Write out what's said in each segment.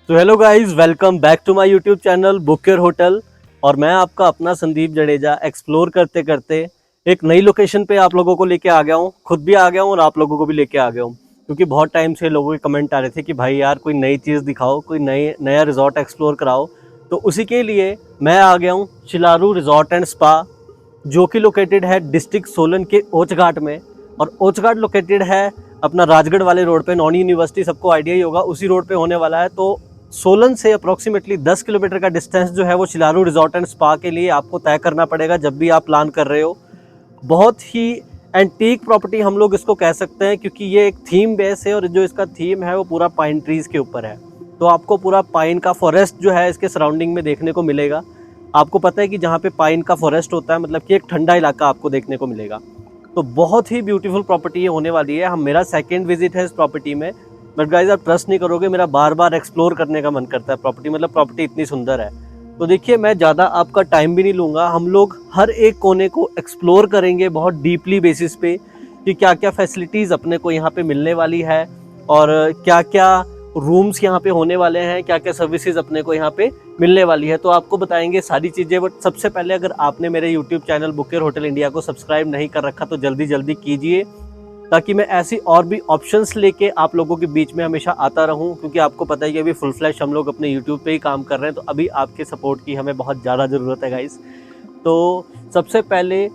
तो hello guys, welcome back to my YouTube channel book your hotel. और मैं आपका अपना संदीप जडेजा एक्सप्लोर करते करते एक नई लोकेशन पे आप लोगों को लेके आ गया हूँ। खुद भी आ गया हूँ और आप लोगों को भी लेके आ गया हूँ, क्योंकि बहुत टाइम से लोगों के कमेंट आ रहे थे कि भाई यार कोई नई चीज़ दिखाओ, कोई नया रिजॉर्ट एक्सप्लोर कराओ। तो उसी के लिए मैं आ गया हूँ शिलारू रिजॉर्ट एंड स्पा, जो कि लोकेटेड है डिस्ट्रिक्ट सोलन के ओच घाट में। और ओच घाट लोकेटेड है अपना राजगढ़ वाले रोड पे, नॉन यूनिवर्सिटी सबको आइडिया ही होगा, उसी रोड पे होने वाला है। तो सोलन से अप्रोक्सीमेटली 10 किलोमीटर का डिस्टेंस जो है वो शिलारू रिजॉर्ट एंड स्पा के लिए आपको तय करना पड़ेगा जब भी आप प्लान कर रहे हो। बहुत ही एंटीक प्रॉपर्टी हम लोग इसको कह सकते हैं, क्योंकि ये एक थीम बेस है और जो इसका थीम है वो पूरा पाइन ट्रीज के ऊपर है। तो आपको पूरा पाइन का फॉरेस्ट जो है इसके सराउंडिंग में देखने को मिलेगा। आपको पता है कि जहाँ पे पाइन का फॉरेस्ट होता है मतलब कि एक ठंडा इलाका आपको देखने को मिलेगा। तो बहुत ही ब्यूटीफुल प्रॉपर्टी ये होने वाली है। हम मेरा सेकंड विजिट है इस प्रॉपर्टी में, बट गाइज आप ट्रस्ट नहीं करोगे, मेरा बार बार एक्सप्लोर करने का मन करता है प्रॉपर्टी। मतलब प्रॉपर्टी इतनी सुंदर है। तो देखिए, मैं ज़्यादा आपका टाइम भी नहीं लूँगा। हम लोग हर एक कोने को एक्सप्लोर करेंगे बहुत डीपली बेसिस पे कि क्या क्या फैसिलिटीज़ अपने को यहाँ पे मिलने वाली है और क्या क्या रूम्स यहाँ पे होने वाले हैं, क्या क्या सर्विसेज अपने को यहाँ पे मिलने वाली है। तो आपको बताएंगे सारी चीज़ें। बट सबसे पहले अगर आपने मेरे YouTube channel book your hotel India को सब्सक्राइब नहीं कर रखा तो जल्दी जल्दी कीजिए, ताकि मैं ऐसी और भी ऑप्शंस लेके आप लोगों के बीच में हमेशा आता रहूं। क्योंकि आपको पता है कि अभी फुल फ्लैश हम लोग अपने यूट्यूब पे ही काम कर रहे हैं, तो अभी आपके सपोर्ट की हमें बहुत ज़्यादा ज़रूरत है गाइस। तो सबसे पहले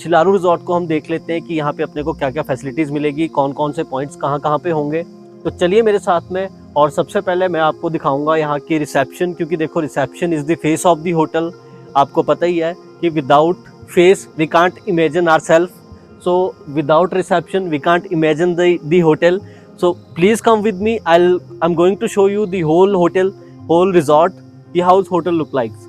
शिलारू रिजॉर्ट को हम देख लेते हैं कि यहाँ पे अपने को क्या क्या फैसिलिटीज़ मिलेगी, कौन कौन से पॉइंट्स कहाँ कहाँ पे होंगे। तो चलिए मेरे साथ में। और सबसे पहले मैं आपको दिखाऊंगा यहाँ की रिसेप्शन, क्योंकि देखो reception is the face of the hotel. आपको पता ही है कि without face we can't imagine our self, so without reception we can't imagine the hotel. So please come with me, I'm going to show you the whole hotel, whole resort, the house hotel look like.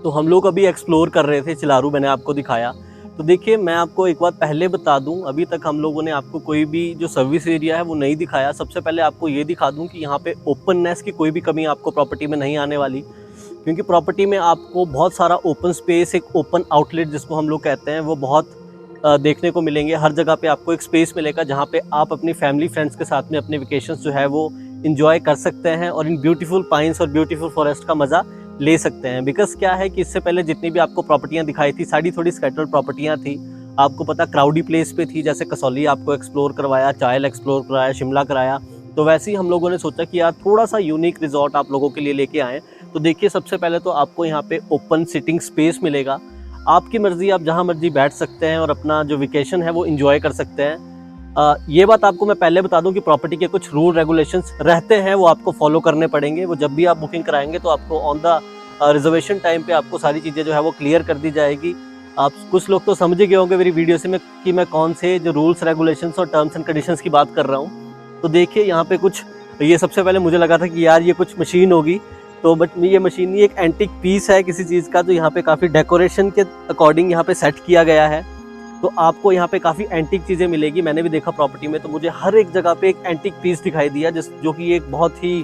तो हम लोग अभी explore कर रहे थे चिलारू, मैंने आपको दिखाया। तो देखिए, मैं आपको एक बात पहले बता दूं, अभी तक हम लोगों ने आपको कोई भी जो सर्विस एरिया है वो नहीं दिखाया। सबसे पहले आपको ये दिखा दूं कि यहाँ पे ओपननेस की कोई भी कमी आपको प्रॉपर्टी में नहीं आने वाली, क्योंकि प्रॉपर्टी में आपको बहुत सारा ओपन स्पेस, एक ओपन आउटलेट जिसको हम लोग कहते हैं, वो बहुत देखने को मिलेंगे। हर जगह पे आपको एक स्पेस मिलेगा जहाँ पे आप अपनी फैमिली फ्रेंड्स के साथ में अपने वेकेशंस जो है वो इंजॉय कर सकते हैं और इन ब्यूटीफुल पाइन्स और ब्यूटीफुल फॉरेस्ट का मज़ा ले सकते हैं। बिकॉज क्या है कि इससे पहले जितनी भी आपको प्रॉपर्टियाँ दिखाई थी सारी थोड़ी स्कैटर्ड प्रॉपर्टियाँ थी। आपको पता क्राउडी प्लेस पे थी, जैसे कसौली आपको एक्सप्लोर करवाया, चायल एक्सप्लोर कराया, शिमला कराया। तो वैसे ही हम लोगों ने सोचा कि यार थोड़ा सा यूनिक रिजॉर्ट आप लोगों के लिए लेके आएँ। तो देखिए, सबसे पहले तो आपको यहाँ पे ओपन सिटिंग स्पेस मिलेगा। आपकी मर्जी, आप जहाँ मर्जी बैठ सकते हैं और अपना जो वेकेशन है वो एंजॉय कर सकते हैं। ये बात आपको मैं पहले बता दूं कि प्रॉपर्टी के कुछ रूल रेगुलेशंस रहते हैं, वो आपको फॉलो करने पड़ेंगे। वो जब भी आप बुकिंग कराएंगे तो आपको ऑन द रिजर्वेशन टाइम पे आपको सारी चीज़ें जो है वो क्लियर कर दी जाएगी। आप कुछ लोग तो समझ ही गए होंगे मेरी वीडियो से कि मैं कौन से जो रूल्स रेगुलेशंस और टर्म्स एंड कंडीशंस की बात कर रहा हूँ। तो देखिए यहाँ पे कुछ, ये सबसे पहले मुझे लगा था कि यार ये कुछ मशीन होगी, तो बट ये मशीन नहीं, एक एंटिक पीस है किसी चीज़ का, जो यहाँ पे काफ़ी डेकोरेशन के अकॉर्डिंग यहाँ पे सेट किया गया है। तो आपको यहाँ पे काफ़ी एंटिक चीज़ें मिलेगी। मैंने भी देखा प्रॉपर्टी में, तो मुझे हर एक जगह पे एक एंटिक पीस दिखाई दिया, जो कि एक बहुत ही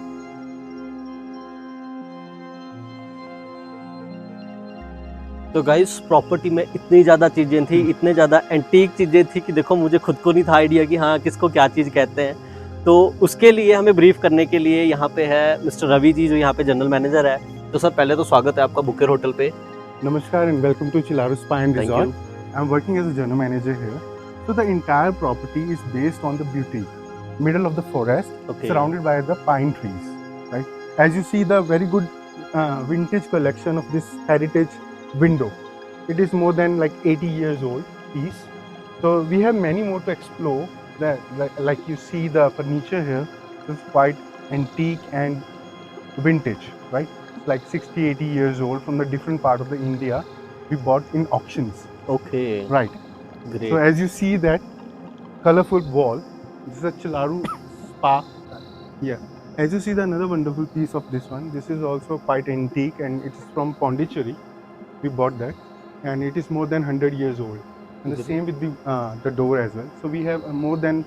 तो गाइस प्रॉपर्टी में इतनी ज़्यादा चीज़ें थी, इतने ज़्यादा एंटीक चीज़ें थी कि देखो मुझे खुद को नहीं था आइडिया कि हाँ किसको क्या चीज़ कहते हैं। तो उसके लिए हमें ब्रीफ करने के लिए यहाँ पे है मिस्टर रवि जी, जो यहाँ पे जनरल मैनेजर है। तो सर पहले तो स्वागत है आपका बुक योर होटल पे। Namaskar and welcome to Chilaru Spa and Thank Resort. you. I'm working as a general manager here. So the entire property is based on the beauty, middle of the forest, Okay. surrounded by the pine trees. Right. As you see, the very good vintage collection of this heritage window. It is more than like 80 years old piece. So we have many more to explore. Like you see, the furniture here is quite antique and vintage, right? Like 60, 80 years old from the different part of the India. We bought in auctions. Okay. Right. Great. So as you see that colorful wall, this is a Chilaru Spa. Yeah. As you see the another wonderful piece of this one, this is also quite antique and it's from Pondicherry. We bought that and it is more than 100 years old. And the Great. same with the door as well. So we have more than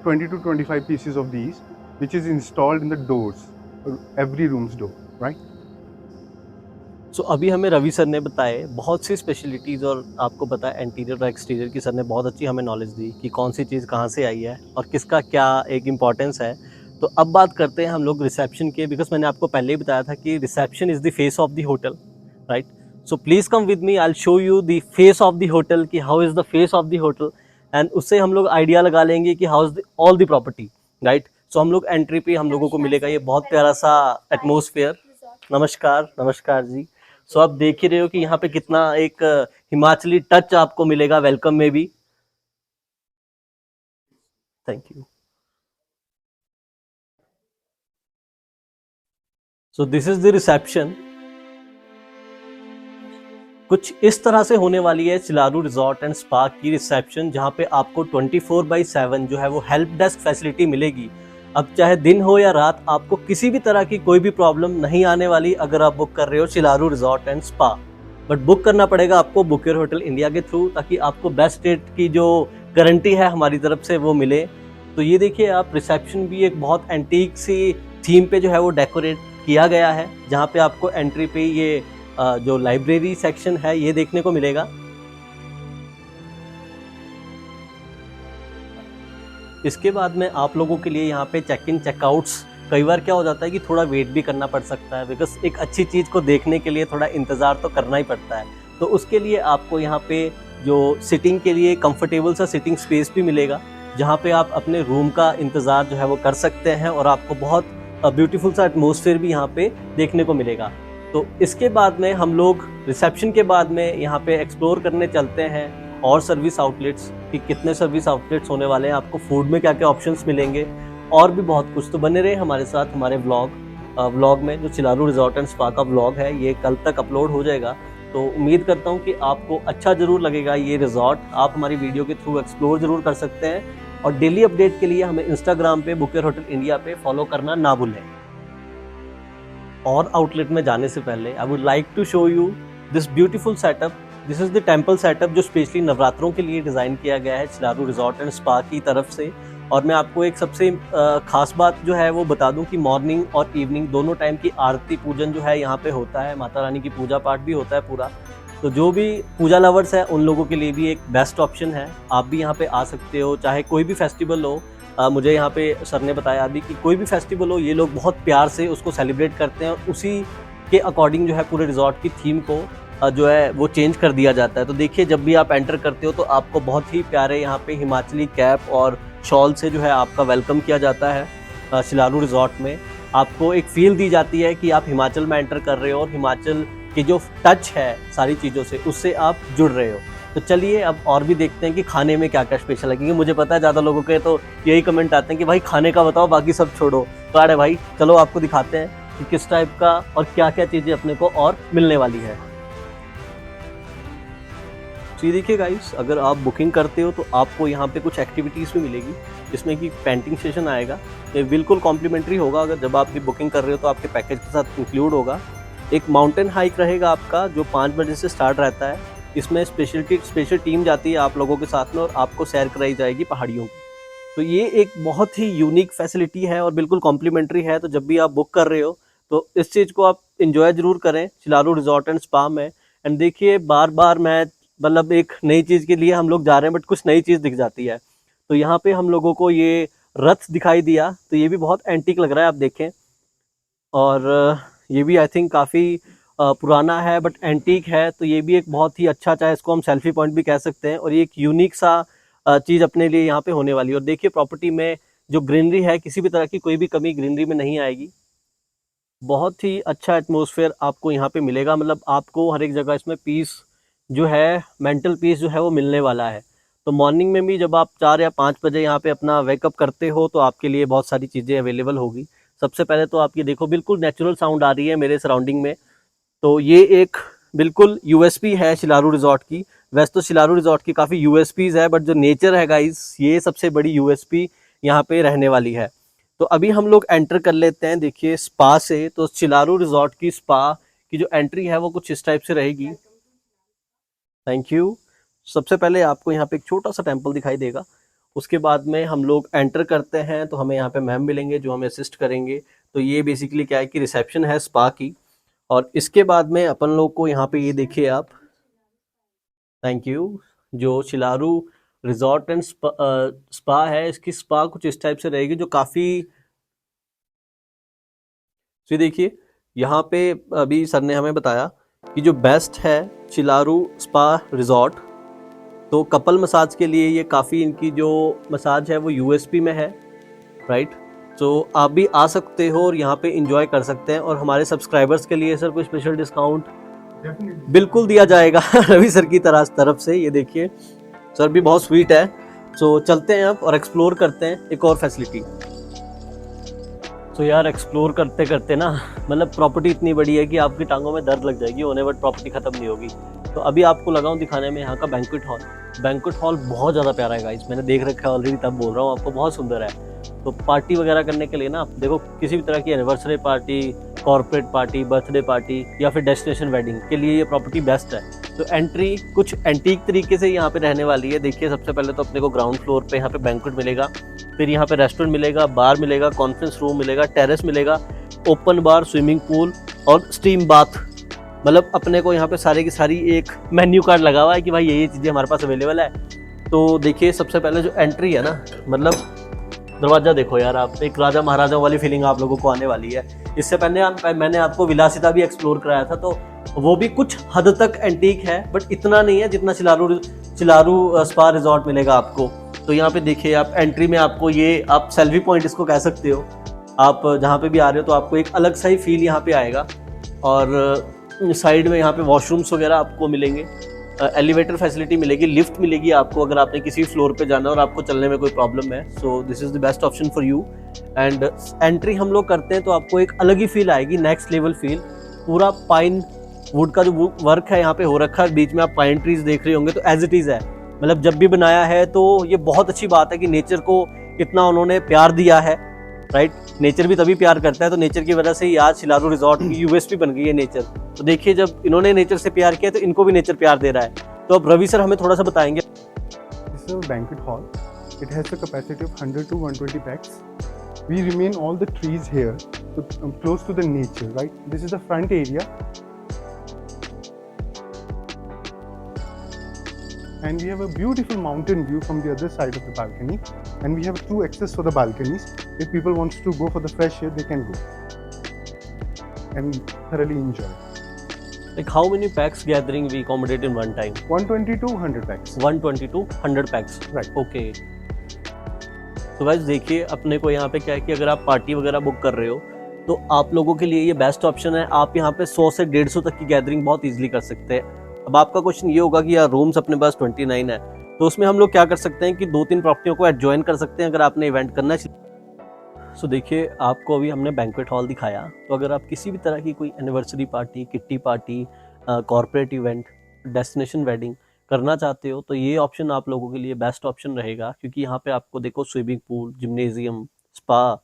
20 to 25 pieces of these, which is installed in the doors, every room's door, right? सो अभी हमें Ravi sir ने बताए बहुत सी specialities, और आपको पता है interior और एक्सटीरियर की सर ने बहुत अच्छी हमें नॉलेज दी कि कौन सी चीज़ कहाँ से आई है और किसका क्या एक इम्पॉर्टेंस है। तो अब बात करते हैं हम लोग रिसेप्शन के, बिकॉज मैंने आपको पहले ही बताया था कि reception is the face of the hotel, right? So please come with me, I will show you the face of the hotel कि how is the face of the hotel, and उससे हम लोग आइडिया लगा लेंगे कि how is all the property, right? So हम लोग entry पे हम लोगों को मिलेगा ये बहुत प्यारा सा एटमोसफेयर। नमस्कार, नमस्कार जी। सो आप देख ही रहे हो कि यहाँ पे कितना एक हिमाचली टच आपको मिलेगा वेलकम में भी। Thank you. So this is the reception. कुछ इस तरह से होने वाली है चिलारू रिजॉर्ट एंड स्पा की रिसेप्शन, जहाँ पे आपको 24/7 जो है वो हेल्प डेस्क फैसिलिटी मिलेगी। अब चाहे दिन हो या रात, आपको किसी भी तरह की कोई भी प्रॉब्लम नहीं आने वाली अगर आप बुक कर रहे हो Chilaru resort and spa. But book करना पड़ेगा आपको बुक योर होटल इंडिया के थ्रू, ताकि आपको बेस्ट रेट की जो गारंटी है हमारी तरफ से वो मिले। तो ये देखिए आप, रिसेप्शन भी एक बहुत एंटीक सी थीम पे जो है वो डेकोरेट किया गया है, जहाँ पे आपको एंट्री पे ये जो लाइब्रेरी सेक्शन है ये देखने को मिलेगा। इसके बाद में आप लोगों के लिए यहाँ पे चेक इन चेकआउट्स, कई बार क्या हो जाता है कि थोड़ा वेट भी करना पड़ सकता है, बिकॉज एक अच्छी चीज़ को देखने के लिए थोड़ा इंतज़ार तो करना ही पड़ता है। तो उसके लिए आपको यहाँ पे जो सिटिंग के लिए कंफर्टेबल सा सिटिंग स्पेस भी मिलेगा, जहाँ पे आप अपने रूम का इंतज़ार जो है वो कर सकते हैं, और आपको बहुत ब्यूटीफुल सा एटमोसफेयर भी यहाँ पे देखने को मिलेगा। तो इसके बाद में हम लोग रिसेप्शन के बाद में यहाँ पे एक्सप्लोर करने चलते हैं और सर्विस आउटलेट्स, कि कितने सर्विस आउटलेट्स होने वाले हैं, आपको फूड में क्या क्या ऑप्शंस मिलेंगे, और भी बहुत कुछ। तो बने रहे हमारे साथ हमारे व्लॉग में। जो चिलारू रिजॉर्ट एंड स्पा का व्लॉग है ये कल तक अपलोड हो जाएगा, तो उम्मीद करता हूँ कि आपको अच्छा ज़रूर लगेगा ये रिजॉर्ट। आप हमारी वीडियो के थ्रू एक्सप्लोर ज़रूर कर सकते हैं, और डेली अपडेट के लिए हमें इंस्टाग्राम पे बुक योर होटल इंडिया पे फॉलो करना ना भूलें। और आउटलेट में जाने से पहले I would like to show you this beautiful setup. This is the temple setup, जो स्पेशली नवरात्रों के लिए डिज़ाइन किया गया है चिलारू रिजॉर्ट एंड स्पा की तरफ से। और मैं आपको एक सबसे खास बात जो है वो बता दूं कि मॉर्निंग और इवनिंग दोनों टाइम की आरती पूजन जो है यहाँ पे होता है, माता रानी की पूजा पाठ भी होता है पूरा। तो जो भी पूजा लवर्स है उन लोगों के लिए भी एक बेस्ट ऑप्शन है, आप भी यहाँ पे आ सकते हो। चाहे कोई भी फेस्टिवल हो, मुझे यहाँ पे सर ने बताया अभी कि कोई भी फेस्टिवल हो, ये लोग बहुत प्यार से उसको सेलिब्रेट करते हैं, और उसी के अकॉर्डिंग जो है पूरे रिजॉर्ट की थीम को जो है वो चेंज कर दिया जाता है। तो देखिए, जब भी आप एंटर करते हो तो आपको बहुत ही प्यारे यहाँ पे हिमाचली कैप और शॉल से जो है आपका वेलकम किया जाता है। चिलारू रिजॉर्ट में आपको एक फील दी जाती है कि आप हिमाचल में एंटर कर रहे हो, और हिमाचल की जो टच है सारी चीज़ों से, उससे आप जुड़ रहे हो। तो चलिए अब और भी देखते हैं कि खाने में क्या क्या स्पेशल है, क्योंकि मुझे पता है ज़्यादा लोगों के तो यही कमेंट आते हैं कि भाई खाने का बताओ, बाकी सब छोड़ो। तो अरे भाई चलो आपको दिखाते हैं कि किस टाइप का और क्या क्या चीज़ें अपने को और मिलने वाली है। तो ये देखिए गाइस, अगर आप बुकिंग करते हो तो आपको यहाँ पे कुछ एक्टिविटीज़ भी मिलेगी, जिसमें कि पेंटिंग सेशन आएगा। ये बिल्कुल कॉम्प्लीमेंटरी होगा, अगर जब आप भी बुकिंग कर रहे हो तो आपके पैकेज के साथ इंक्लूड होगा। एक माउंटेन हाइक रहेगा आपका, जो 5 बजे से स्टार्ट रहता है। इसमें स्पेशल टीम जाती है आप लोगों के साथ में, और आपको सैर कराई जाएगी पहाड़ियों की। तो ये एक बहुत ही यूनिक फैसिलिटी है और बिल्कुल कॉम्प्लीमेंट्री है। तो जब भी आप बुक कर रहे हो तो इस चीज़ को आप इंजॉय ज़रूर करें चिलारू रिजॉर्ट एंड स्पा में। एंड देखिए, बार बार मैं मतलब एक नई चीज़ के लिए हम लोग जा रहे हैं, बट कुछ नई चीज़ दिख जाती है। तो यहाँ पे हम लोगों को ये रथ दिखाई दिया, तो ये भी बहुत एंटीक लग रहा है, आप देखें। और ये भी आई थिंक काफ़ी पुराना है बट एंटीक है, तो ये भी एक बहुत ही अच्छा, चाहे इसको हम सेल्फी पॉइंट भी कह सकते हैं, और ये एक यूनिक सा चीज़ अपने लिए यहाँ पे होने वाली है। और देखिए प्रॉपर्टी में जो ग्रीनरी है, किसी भी तरह की कोई भी कमी ग्रीनरी में नहीं आएगी। बहुत ही अच्छा एटमॉस्फेयर आपको यहाँ पे मिलेगा, मतलब आपको हर एक जगह इसमें पीस जो है, मेंटल पीस जो है वो मिलने वाला है। तो मॉर्निंग में भी जब आप 4 या 5 बजे यहाँ पे अपना वेकअप करते हो तो आपके लिए बहुत सारी चीज़ें अवेलेबल होगी। सबसे पहले तो आप ये देखो, बिल्कुल नेचुरल साउंड आ रही है मेरे सराउंडिंग में। तो ये एक बिल्कुल यूएसपी है शिलारू रिजॉर्ट की। वैसे तो शिलारू रिजॉर्ट की काफ़ी यूएसपीज है, बट जो नेचर है गाइस, ये सबसे बड़ी यूएसपी यहाँ पे रहने वाली है। तो अभी हम लोग एंटर कर लेते हैं, देखिए स्पा से। तो शिलारू रिजॉर्ट की स्पा की जो एंट्री है वो कुछ इस टाइप से रहेगी। Thank you. सबसे पहले आपको यहाँ पे एक छोटा सा टेम्पल दिखाई देगा। उसके बाद में हम लोग एंटर करते हैं तो हमें यहाँ पे मैम मिलेंगे जो हमें असिस्ट करेंगे। तो ये बेसिकली क्या है कि रिसेप्शन है स्पा की। और इसके बाद में अपन लोग को यहाँ पे ये देखिए आप, थैंक यू, जो शिलारू रिजॉर्ट एंड स्पा है, इसकी स्पा कुछ इस टाइप से रहेगी, जो काफ़ी तो ये देखिए यहाँ पे अभी सर ने हमें बताया कि जो बेस्ट है चिलारू स्पा रिजॉर्ट, तो कपल मसाज के लिए ये काफ़ी इनकी जो मसाज है वो यूएसपी में है, राइट। तो आप भी आ सकते हो और यहाँ पे इंजॉय कर सकते हैं। और हमारे सब्सक्राइबर्स के लिए सर कोई स्पेशल डिस्काउंट Definitely. बिल्कुल दिया जाएगा रवि सर की तरफ से। ये देखिए सर भी बहुत स्वीट है। तो चलते हैं अब और एक्सप्लोर करते हैं एक और फैसिलिटी। तो यार एक्सप्लोर करते करते ना मतलब प्रॉपर्टी इतनी बड़ी है कि आपकी टांगों में दर्द लग जाएगी होने, बट प्रॉपर्टी खत्म नहीं होगी। तो अभी आपको लगाऊं दिखाने में यहाँ का बैंक्वेट हॉल। बैंक्वेट हॉल बहुत ज़्यादा प्यारा है गाइस, मैंने देख रखा है ऑलरेडी, तब बोल रहा हूँ आपको, बहुत सुंदर है। तो पार्टी वगैरह करने के लिए ना देखो, किसी भी तरह की anniversary party, corporate party, birthday party या फिर डेस्टिनेशन वेडिंग के लिए ये प्रॉपर्टी बेस्ट है। तो एंट्री कुछ एंटीक तरीके से यहाँ पे रहने वाली है। देखिए सबसे पहले तो अपने को ग्राउंड फ्लोर पे यहाँ पे बैंक्वेट मिलेगा, फिर यहाँ पे रेस्टोरेंट मिलेगा, बार मिलेगा, कॉन्फ्रेंस रूम मिलेगा, टेरेस मिलेगा, ओपन बार, स्विमिंग पूल और स्टीम बाथ। मतलब अपने को यहाँ पे सारे की सारी एक मेन्यू कार्ड लगा हुआ है कि भाई ये चीज़ें हमारे पास अवेलेबल है। तो देखिए सबसे पहले जो एंट्री है ना, मतलब दरवाज़ा देखो यार आप, एक राजा महाराजाओं वाली फीलिंग आप लोगों को आने वाली है। इससे पहले मैंने आपको विलासिता भी एक्सप्लोर कराया था, तो वो भी कुछ हद तक एंटीक है, बट इतना नहीं है जितना चिलारू स्पा रिजॉर्ट मिलेगा आपको। तो यहाँ पे देखिए आप एंट्री में आपको ये, आप सेल्फी पॉइंट इसको कह सकते हो, आप जहाँ पे भी आ रहे हो तो आपको एक अलग सा ही फील यहाँ पे आएगा। और साइड में यहाँ पे वॉशरूम्स वगैरह आपको मिलेंगे, एलिवेटर फैसिलिटी मिलेगी, लिफ्ट मिलेगी आपको अगर आपने किसी फ्लोर पे जाना और आपको चलने में कोई प्रॉब्लम है। So this is the best option for you. And entry हम लोग करते हैं तो आपको एक अलग ही फील आएगी, नेक्स्ट लेवल फील। पूरा पाइन वुड का जो वर्क है यहाँ पे हो रखा है, बीच में आप पाइन ट्रीज देख रहे होंगे, तो एज इट इज़ है। मतलब जब भी बनाया है तो ये बहुत अच्छी बात है कि नेचर को इतना उन्होंने प्यार दिया है, राइट। नेचर भी तभी प्यार करता है, तो नेचर की वजह से ही आज चिलारू रिजॉर्ट की यूएसपी बन गई है नेचर। तो देखिए जब इन्होंने नेचर से प्यार किया तो इनको भी नेचर प्यार दे रहा है। तो अब रवि सर हमें थोड़ा सा बताएंगे। This is a banquet hall. It has a capacity of 100 to 120 pax. We remain all the trees here, to, close to the nature, right? This is the front area. And we have a beautiful mountain view from the other side of the balcony. And we have 2 access for the balconies. If people wants to go for the fresh air, they can go and thoroughly enjoy. Like how many packs gathering we accommodate in one time? 120 to 100 pax. 120 to 100 packs. Right. Okay. तो guys देखिए अपने को यहाँ पे क्या है कि अगर आप पार्टी वगैरह बुक कर रहे हो तो आप लोगों के लिए ये बेस्ट ऑप्शन है। आप यहाँ पे 100 से 150 तक की गैदरिंग बहुत इजीली कर सकते हैं। अब आपका क्वेश्चन ये होगा कि यार रूम्स अपने पास 29 है, तो उसमें हम लोग क्या कर सकते हैं कि 2-3 प्रॉपर्टियों को एडजॉइन कर सकते हैं अगर आपने इवेंट करना है। सो देखिए आपको अभी हमने बैंक्वेट हॉल दिखाया, तो अगर आप किसी भी तरह की कोई anniversary party, kitty party, corporate event, destination wedding करना चाहते हो तो ये ऑप्शन आप लोगों के लिए बेस्ट ऑप्शन रहेगा। क्योंकि यहाँ पे आपको देखो swimming pool, gymnasium, spa,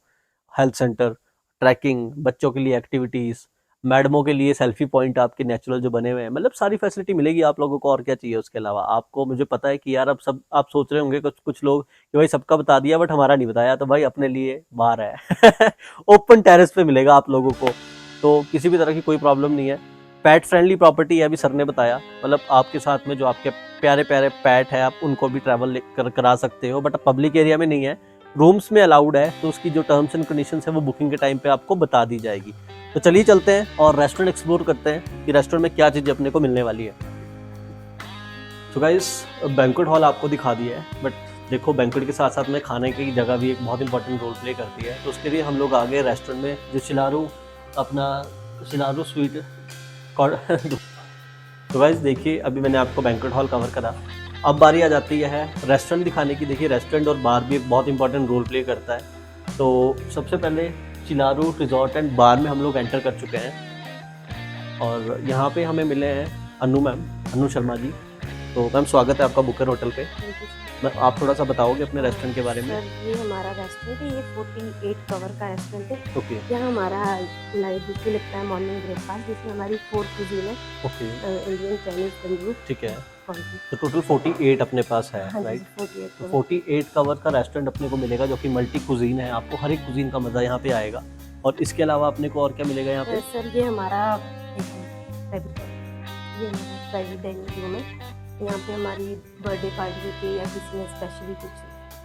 health centre, trekking, बच्चों के लिए एक्टिविटीज़, मैडमों के लिए सेल्फी पॉइंट आपके नेचुरल जो बने हुए हैं, मतलब सारी फैसिलिटी मिलेगी आप लोगों को। और क्या चाहिए उसके अलावा आपको? मुझे पता है कि यार अब सब आप सोच रहे होंगे कुछ लोग कि भाई सबका बता दिया बट हमारा नहीं बताया, तो भाई अपने लिए बाहर है ओपन टेरेस पे मिलेगा आप लोगों को, तो किसी भी तरह की कोई प्रॉब्लम नहीं है। पैट फ्रेंडली प्रॉपर्टी है, अभी सर ने बताया, मतलब आपके साथ में जो आपके प्यारे प्यारे पैट है आप उनको भी ट्रैवल करा सकते हो, बट पब्लिक एरिया में नहीं है, रूम्स में अलाउड है। तो उसकी जो टर्म्स एंड कंडीशंस है वो बुकिंग के टाइम पे आपको बता दी जाएगी। तो चलिए चलते हैं और रेस्टोरेंट एक्सप्लोर करते हैं कि रेस्टोरेंट में क्या चीज़ अपने को मिलने वाली है। तो गाइस बैंक्वेट हॉल आपको दिखा दिया है, बट देखो बैंक्वेट के साथ साथ में खाने की जगह भी एक बहुत इंपॉर्टेंट रोल प्ले करती है। तो उसके लिए हम लोग आ गए रेस्टोरेंट में, जो चिलारू स्वीट। तो गाइस देखिए अभी मैंने आपको बैंक्वेट हॉल कवर करा, अब बारी आ जाती है रेस्टोरेंट दिखाने की। देखिए रेस्टोरेंट और बार भी एक बहुत इंपॉर्टेंट रोल प्ले करता है। तो सबसे पहले चिलारू रिजॉर्ट एंड बार में हम लोग एंटर कर चुके हैं और यहाँ पे हमें मिले हैं अनु शर्मा जी। तो मैम स्वागत है आपका बुकर होटल पे। आप थोड़ा सा बताओगे अपने रेस्टोरेंट के बारे में? सर ये हमारा रेस्टोरेंट है, ये 48 कवर का रेस्टोरेंट है। ओके। यहाँ हमारा लाइव लगता है मॉर्निंग ब्रेकफास्ट, जिसमें हमारी 4 कुजीन है। ओके। इंडियन, चाइनीज, तंदूर। ठीक है। तो टोटल 48 अपने पास है, राइट? तो 48 कवर का रेस्टोरेंट अपने को मिलेगा जो कि मल्टी कुजीन है। आपको हर एक कुजीन का मज़ा यहाँ पे आएगा। और इसके अलावा अपने को और क्या मिलेगा यहाँ पे? सर ये हमारा प्राइवेट डाइनिंग रूम है। यहाँ पे हमारी बर्थडे पार्टी होती है या किसी ने स्पेशली कुछ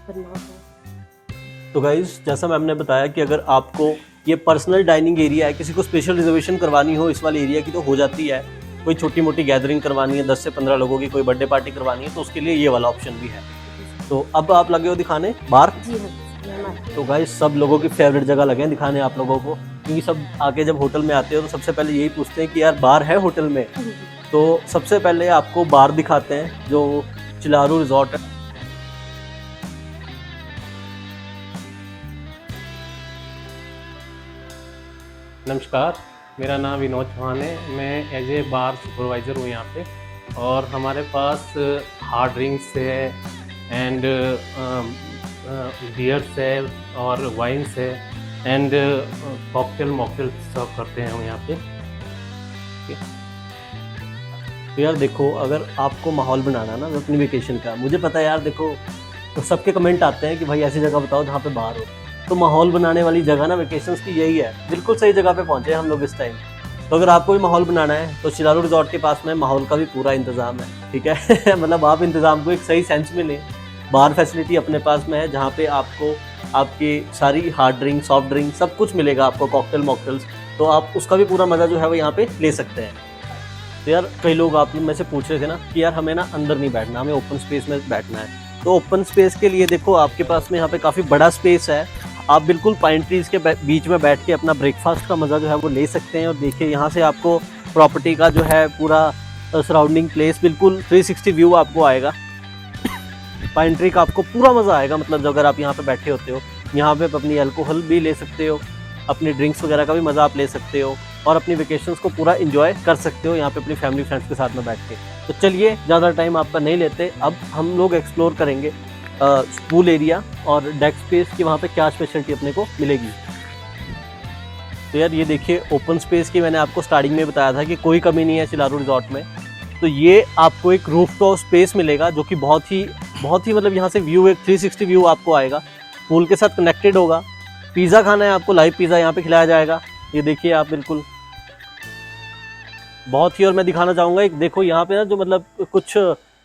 करना होता है। तो गाइस जैसा मैम ने बताया कि अगर आपको ये पर्सनल डाइनिंग एरिया है, किसी को स्पेशल रिजर्वेशन करवानी हो इस वाले एरिया की तो हो जाती है। कोई छोटी मोटी गैदरिंग करवानी है 10 से 15 लोगों की, कोई बर्थडे पार्टी करवानी है तो उसके लिए ये वाला ऑप्शन भी है। तो अब आप लगे हो दिखाने बार। जी हाँ, ये हमारे तो गाइस सब लोगों की फेवरेट जगह लगे हैं दिखाने आप लोगों को, क्योंकि सब आके जब होटल में आते हो तो सबसे पहले यही पूछते हैं कि यार बार है होटल में। जी, जी। तो सबसे पहले आपको बार दिखाते हैं जो चिलारू रिजॉर्ट है। नमस्कार, मेरा नाम विनोद चौहान है। मैं एज ए बार सुपरवाइज़र हूँ यहाँ पे, और हमारे पास हार्ड ड्रिंक्स है एंड बियर्स है और वाइन्स है एंड कॉकटेल मॉकटेल सर्व करते हैं हम यहाँ पे। तो यार देखो, अगर आपको माहौल बनाना ना अपनी वेकेशन का, मुझे पता है यार, देखो तो सबके कमेंट आते हैं कि भाई ऐसी जगह बताओ जहाँ पे बाहर हो। तो माहौल बनाने वाली जगह ना वेकेशंस की यही है, बिल्कुल सही जगह पे पहुंचे हम लोग इस टाइम। तो अगर आपको भी माहौल बनाना है तो चिलारू रिजॉर्ट के पास में माहौल का भी पूरा इंतज़ाम है, ठीक है। मतलब आप इंतज़ाम को एक सही सेंस में लें। बार फैसिलिटी अपने पास में है जहाँ पे आपको आपकी सारी हार्ड ड्रिंक, सॉफ्ट ड्रिंक सब कुछ मिलेगा आपको, कॉकटेल मॉकटेल्स। तो आप उसका भी पूरा मज़ा जो है वो यहाँ पे ले सकते हैं। तो यार कई लोग आप में से पूछ रहे थे ना कि यार हमें ना अंदर नहीं बैठना, हमें ओपन स्पेस में बैठना है। तो ओपन स्पेस के लिए देखो आपके पास में यहाँ पे काफ़ी बड़ा स्पेस है। आप बिल्कुल पाइन ट्रीज़ के बीच में बैठ के अपना ब्रेकफास्ट का मज़ा जो है वो ले सकते हैं। और देखिए यहाँ से आपको प्रॉपर्टी का जो है पूरा सराउंडिंग प्लेस बिल्कुल 360 व्यू आपको आएगा। पाइन ट्री का आपको पूरा मज़ा आएगा, मतलब अगर आप यहाँ पे बैठे होते हो। यहाँ पे आप अपनी अल्कोहल भी ले सकते हो, अपनी ड्रिंक्स वगैरह का भी मज़ा आप ले सकते हो और अपनी वेकेशंस को पूरा एंजॉय कर सकते हो यहाँ पे अपनी फैमिली फ्रेंड्स के साथ में बैठ के। तो चलिए ज़्यादा टाइम आपका नहीं लेते, अब हम लोग एक्सप्लोर करेंगे पूल एरिया और डेक स्पेस की वहाँ पे क्या स्पेशलिटी अपने को मिलेगी। तो यार ये देखिए ओपन स्पेस की मैंने आपको स्टार्टिंग में बताया था कि कोई कमी नहीं है चिलारू रिजॉर्ट में। तो ये आपको एक रूफटॉप स्पेस मिलेगा जो कि बहुत ही मतलब यहाँ से व्यू, एक 360 व्यू आपको आएगा, पूल के साथ कनेक्टेड होगा। पिज़्ज़ा खाना है आपको, लाइव पिज़्ज़ा यहाँ पे खिलाया जाएगा। ये देखिए आप बिल्कुल बहुत ही। और मैं दिखाना चाहूँगा एक, देखो यहाँ पे ना जो मतलब कुछ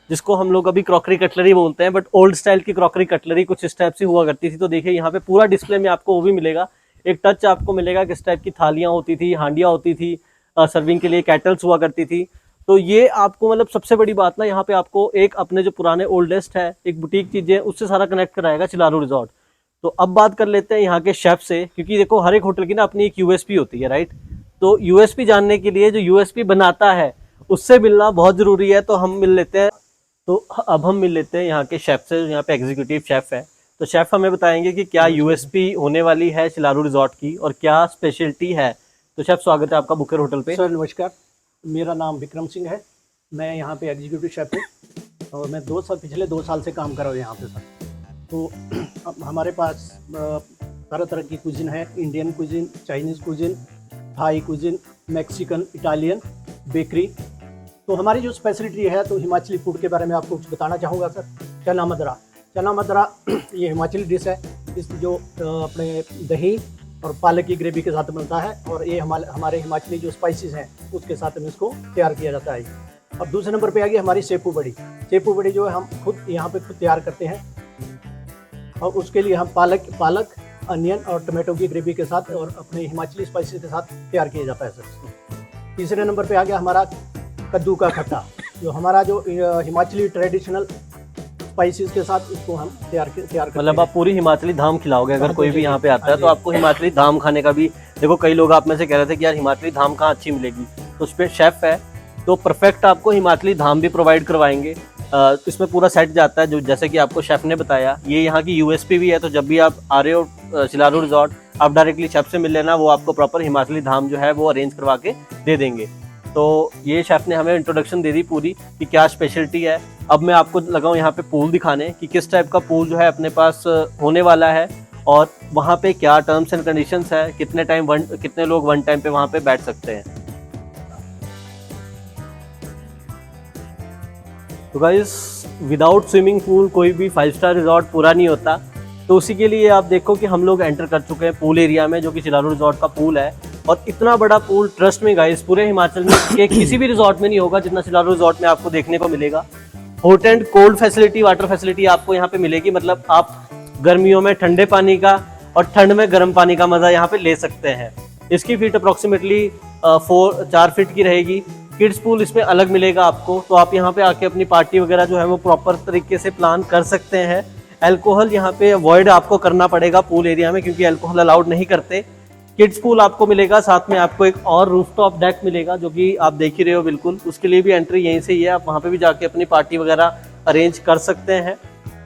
जिसको हम लोग अभी क्रॉकरी कटलरी बोलते हैं, बट ओल्ड स्टाइल की क्रॉकरी कटलरी कुछ इस टाइप से हुआ करती थी। तो देखिए यहाँ पे पूरा डिस्प्ले में आपको वो भी मिलेगा, एक टच आपको मिलेगा किस टाइप की थालियाँ होती थी, हांडियाँ होती थी, सर्विंग के लिए कैटल्स हुआ करती थी। तो ये आपको मतलब सबसे बड़ी बात ना, यहाँ पे आपको एक अपने जो पुराने ओल्डेस्ट है एक बुटीक चीज़ें उससे सारा कनेक्ट कराएगा चिलारू रिजॉर्ट। तो अब बात कर लेते हैं यहाँ के शेफ से, क्योंकि देखो हर एक होटल की ना अपनी एक यूएसपी होती है, राइट। तो यूएसपी जानने के लिए जो यूएसपी बनाता है उससे मिलना बहुत ज़रूरी है। तो हम मिल लेते हैं, तो अब हम मिल लेते हैं यहाँ के शेफ से, यहाँ पे एग्जीक्यूटिव शेफ है। तो शेफ हमें बताएंगे कि क्या यूएसपी होने वाली है चिलारू रिजॉर्ट की और क्या स्पेशलिटी है। तो शेफ स्वागत है आपका बुकर होटल पे। सर नमस्कार, मेरा नाम विक्रम सिंह है, मैं यहाँ पे एग्जीक्यूटिव शेफ हूँ और मैं पिछले 2 साल से काम कर रहा हूँ यहाँ पे सर। तो अब हमारे पास तरह तरह की कुजिन है, Indian cuisine, Chinese cuisine, Thai cuisine, Mexican, Italian, bakery. तो हमारी जो स्पेशलिटी है तो हिमाचली फूड के बारे में आपको कुछ बताना चाहूँगा सर। चना मदरा ये हिमाचली डिश है। इस जो अपने दही और पालक की ग्रेवी के साथ बनता है और ये हमारे हिमाचली जो स्पाइसेस हैं उसके साथ में इसको तैयार किया जाता है। अब दूसरे नंबर पे आ गई हमारी सेपू बड़ी जो है हम खुद यहाँ पे खुद तैयार करते हैं और उसके लिए हम पालक अनियन और टमाटो की ग्रेवी के साथ और अपने हिमाचली स्पाइसेस के साथ तैयार किया जाता है सर। तीसरे नंबर पे आ गया हमारा कद्दू का खट्टा, जो हमारा जो हिमाचली ट्रेडिशनल स्पाइसेस के साथ इसको हम तैयार करते हैं। मतलब आप पूरी हिमाचली धाम खिलाओगे अगर कोई भी यहाँ पे आता है तो आपको हिमाचली धाम खाने का भी। देखो कई लोग आप में से कह रहे थे कि यार हिमाचली धाम कहाँ अच्छी मिलेगी, तो उस पर शेफ है तो परफेक्ट आपको हिमाचली धाम भी प्रोवाइड करवाएंगे। इसमें पूरा सेट जाता है जो जैसे कि आपको शेफ ने बताया। ये यहाँ की यूएसपी भी है, तो जब भी आप आ रहे हो चिलारू रिजॉर्ट आप डायरेक्टली शेफ से मिल लेना, वो आपको प्रॉपर हिमाचली धाम जो है वो अरेंज करवा के दे देंगे। तो ये शेफ ने हमें इंट्रोडक्शन दे दी पूरी कि क्या स्पेशलिटी है। अब मैं आपको लगाऊँ यहाँ पे पूल दिखाने कि किस टाइप का पूल जो है अपने पास होने वाला है और वहाँ पे क्या टर्म्स एंड कंडीशंस है, कितने लोग वन टाइम पे वहाँ पे बैठ सकते हैं। तो गाइस विदाउट स्विमिंग पूल कोई भी 5 स्टार रिजॉर्ट पूरा नहीं होता। तो उसी के लिए आप देखो कि हम लोग एंटर कर चुके हैं पूल एरिया में, जो कि चिलारू रिजॉर्ट का पूल है। और इतना बड़ा पूल ट्रस्ट में गाइस पूरे हिमाचल में के किसी भी रिजॉर्ट में नहीं होगा जितना चिलारू रिजॉर्ट में आपको देखने को मिलेगा। Hot and cold facility, water facility आपको यहाँ पे मिलेगी। मतलब आप गर्मियों में ठंडे पानी का और ठंड में गर्म पानी का मजा यहाँ पे ले सकते हैं। इसकी फीट अप्रोक्सीमेटली 4 फीट की रहेगी। किड्स पूल इसमें अलग मिलेगा आपको, तो आप यहाँ पे आके अपनी पार्टी वगैरह जो है वो प्रॉपर तरीके से प्लान कर सकते हैं। अल्कोहल यहाँ पे अवॉइड आपको करना पड़ेगा पूल एरिया में, क्योंकि अल्कोहल अलाउड नहीं करते। किड्स पूल आपको मिलेगा, साथ में आपको एक और रूफटॉप डेक मिलेगा जो कि आप देख ही रहे हो बिल्कुल। उसके लिए भी एंट्री यहीं से ही है, आप वहाँ पे भी जाके अपनी पार्टी वगैरह अरेंज कर सकते हैं।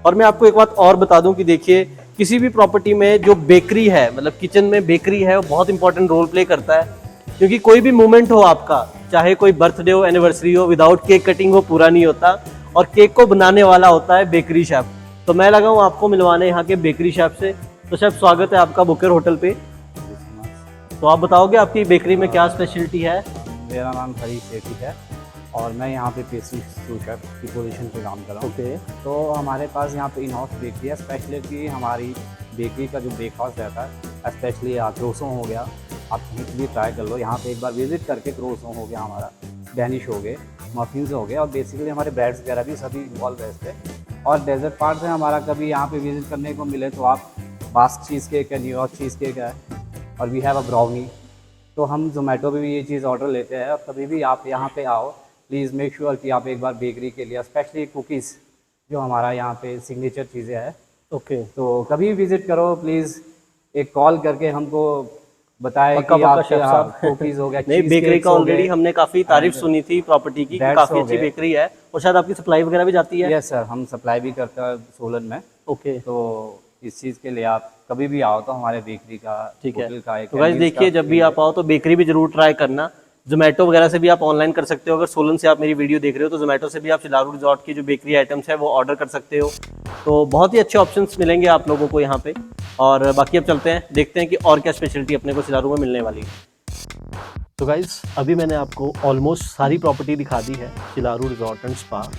और मैं आपको एक बात और बता दूं कि देखिए, किसी भी प्रॉपर्टी में जो बेकरी है, मतलब किचन में बेकरी है, वो बहुत इंपॉर्टेंट रोल प्ले करता है। क्योंकि कोई भी मोमेंट हो आपका, चाहे कोई बर्थडे हो, एनिवर्सरी हो, विदाउट केक कटिंग हो पूरा नहीं होता। और केक को बनाने वाला होता है बेकरी शेफ। तो मैं लगा हूँ आपको मिलवाने यहाँ के बेकरी शेफ से। तो शेफ, स्वागत है आपका बुकेर होटल पे। तो आप बताओगे आपकी बेकरी में क्या स्पेशलिटी है? मेरा नाम हरीश सेठी है और मैं यहाँ पे पेस्ट्री सूप शेफ की पोजीशन पे काम कर रहा हूँ। ओके। तो हमारे पास यहाँ पे इन हाउस बेकरी है। स्पेशलिटी हमारी बेकरी का जो ब्रेकफास्ट रहता है, स्पेशली क्रोसों हो गया, आप कहीं पे भी ट्राई कर लो। यहाँ पे एक बार विजिट करके क्रोसों हो गया हमारा, डैनिश हो गए, मफिन्स हो गए, और बेसिकली हमारे ब्रेड्स वगैरह भी सभी इन्वॉल्व है इस पे। और डेजर्ट पार्ट है हमारा, कभी यहाँ पे विजिट करने को मिले तो आप बास्क चीज़ केक है, न्यूयॉर्क चीज़ केक है, और वी हैव अ ब्राउनी। तो हम जोमेटो पे भी ये चीज़ ऑर्डर लेते हैं। और कभी भी आप यहाँ पे आओ, प्लीज़ मेक श्योर कि आप एक बार बेकरी के लिए, स्पेशली कुकीज़ जो हमारा यहाँ पे सिग्नेचर चीज़ें हैं, ओके। तो कभी विजिट करो प्लीज़। एक कॉल करके हमको बताएं पक्का कि पक्का आप शेफ साहब। कुकीज़ हो गया, नहीं, cheese बेकरी cakes का हो ऑलरेडी गए। हमने काफी तारीफ and सुनी थी प्रॉपर्टी की, breads काफी हो अच्छी गए। बेकरी है। और शायद आपकी सप्लाई वगैरह भी जाती है। यस सर, हम सप्लाई भी करते हैं सोलन में। ओके, तो इस चीज़ के लिए आप कभी भी आओ तो हमारे बेकरी का, ठीक है। होटल का एक तो गाइस ambience देखिए, का जब भी आप आओ तो बेकरी भी जरूर ट्राई करना। जोमेटो वगैरह से भी आप ऑनलाइन कर सकते हो। अगर सोलन से आप मेरी वीडियो देख रहे हो तो जोमेटो से भी आप चिलारू रिजॉर्ट की जो बेकरी आइटम्स है वो ऑर्डर कर सकते हो। तो बहुत ही अच्छे ऑप्शंस मिलेंगे आप लोगों को यहाँ पे। और बाकी अब चलते हैं, देखते हैं कि और क्या स्पेशलिटी अपने को चिलारू में मिलने वाली है। तो गाइस, अभी मैंने आपको ऑलमोस्ट सारी प्रॉपर्टी दिखा दी है चिलारू रिजॉर्ट एंड स्पा।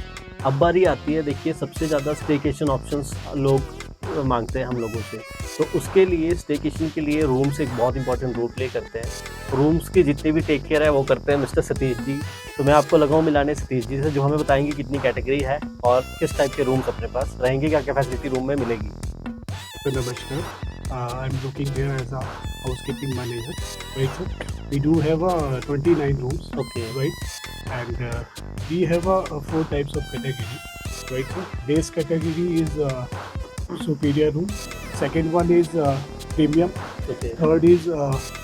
अब बारी आती है, देखिए, सबसे ज़्यादा स्टेकेशन ऑप्शंस लोग मांगते हैं हम लोगों से। तो उसके लिए, स्टेकेशन के लिए रूम्स एक बहुत इंपॉर्टेंट रोल प्ले करते हैं। रूम्स की जितनी भी टेक केयर है वो करते हैं मिस्टर सतीश जी। तो मैं आपको लगाऊँ मिलाने सतीश जी से, जो हमें बताएंगे कितनी कैटेगरी है और किस टाइप के रूम्स अपने पास रहेंगे, क्या क्या फैसिलिटी रूम में मिलेगी। So namaskar, I'm working here as a housekeeping manager. Right, sir. We do have 29 rooms. Okay, Right, and we have 4 types of category. Right, sir. Base category is superior room. Second one is premium. Okay, Third is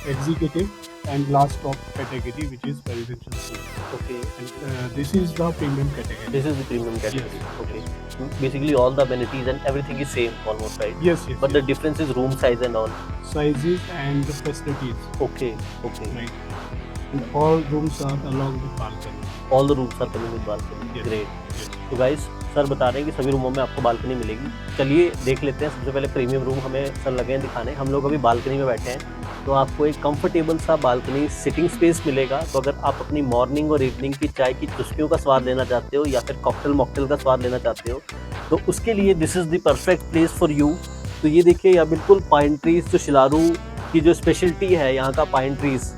executive, and last top category which is presidential suite. Okay. And this is the premium category. This is the premium category. Okay. Basically all the amenities and everything is same almost, right? Yes, yes. But the difference is room size and all. sizes and the facilities. Okay, okay. Right. And all rooms are along with balcony. All the rooms are coming with balcony. Yes. Great. Yes. तो guys, sir बता रहे हैं कि सभी रूमों में आपको balcony मिलेगी। चलिए देख लेते हैं। सबसे पहले प्रीमियम रूम हमें सर लगे हैं दिखाने। हम लोग अभी बालकनी में बैठे हैं, तो आपको एक कंफर्टेबल सा बालकनी सिटिंग स्पेस मिलेगा। तो अगर आप अपनी मॉर्निंग और इवनिंग की चाय की चुस्कियों का स्वाद लेना चाहते हो या फिर कॉकटेल मॉकटेल का स्वाद लेना चाहते हो, तो उसके लिए this is the perfect place for you. तो ये देखिए, यहाँ बिल्कुल पाइन ट्रीज, जो शिलारू की जो स्पेशलिटी है यहाँ का, पाइन ट्रीज